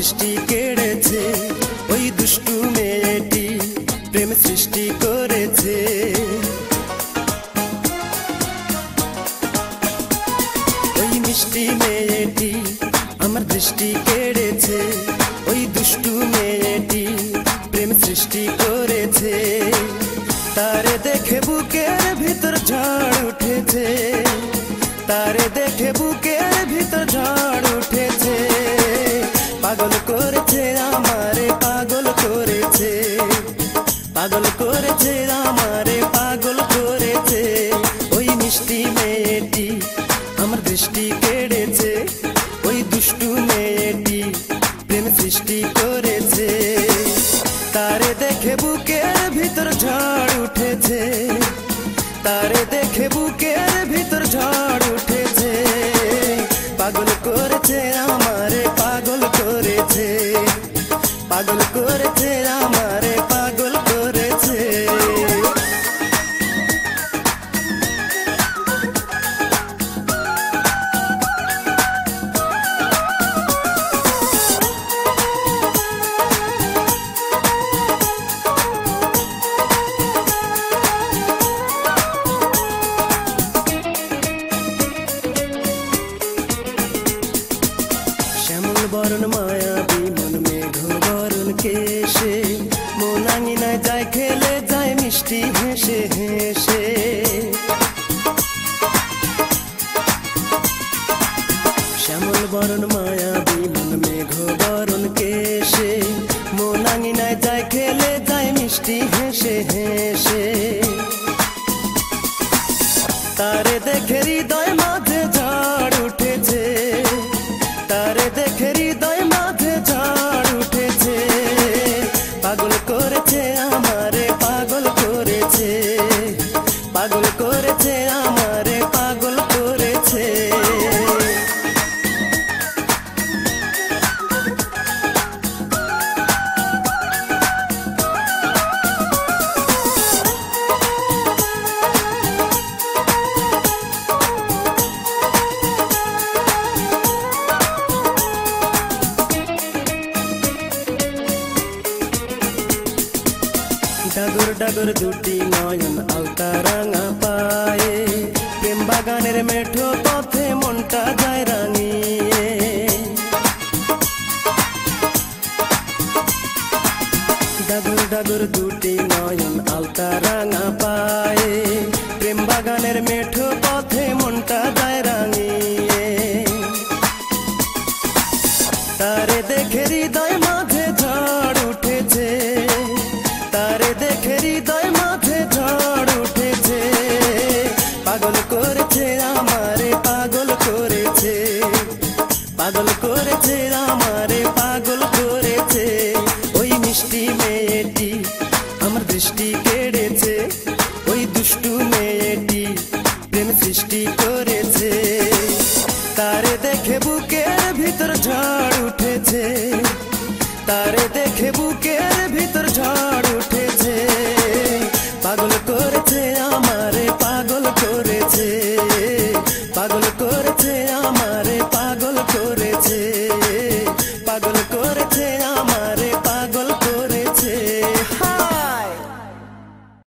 दृष्टि केड़ेছে ওই দুষ্টু মেয়েটি প্রেম সৃষ্টি করেছে ওই মিষ্টি মেয়েটি আমার দৃষ্টি কেড়েছে ওই দুষ্টু মেয়েটি প্রেম সৃষ্টি করেছে তারে দেখে বুকের ভিতর ঝড় উঠেছে তারে দেখে বুকের ভিতর ঝড় উঠেছে পাগল করেছে আমারে পাগল করেছে পাগল করেছে আমারে পাগল করেছে ওই মিষ্টি মেয়েটি আমার দৃষ্টি কেড়েছে ওই দুষ্টু মেয়েটি প্রেম সৃষ্টি করেছে তারে দেখে বুকের ভিতর ঝড় উঠেছে তারে দেখে বুকের ভিতর ঝড় উঠেছে পাগল করেছে আমারে পাগল করেছে পাগল করেছে আমারে পাগল করেছে বরণ মায়াবী মন মেঘ বরণ কেশে মন আঙিনায় যায় খেলে যায় মিষ্টি হেসে হেসে শ্যামল বরণ মায়াবী মন মেঘ বরণ কেশে মন আঙিনায় যায় খেলে যায় মিষ্টি হেসে হেসে তারে দেখে হৃদয় মাঝে ঝড় উঠেছে তারে দেখে হৃদয় মাঝে ঝড় উঠেছে পাগল করেছে আমারে পাগল করেছে পাগল করেছে আমারে পাগল করেছে ডাগর ডাগর দুটি নয়ন আলতা রাঙা পায়ে প্রেম বাগানের মেঠো পথে মনটা যায় রাঙিয়ে ডাগর ডাগর দুটি নয়ন আলতা রাঙা পায়ে প্রেম বাগানের মেঠো পথে মনটা যায় রাঙিয়ে তারে দেখে হৃদয় মাঝে ঝড় উঠেছে তারে দেখে হৃদয় মাঝে ঝড় উঠেছে পাগল করেছে আমারে পাগল করেছে পাগল করেছে আমারে পাগল করেছে ওই মিষ্টি মেয়েটি আমার দৃষ্টি কেড়েছে ওই দুষ্টু মেয়েটি প্রেম সৃষ্টি করেছে তারে দেখে বুকের ভিতর ঝড় উঠেছে তারে দেখে বুকে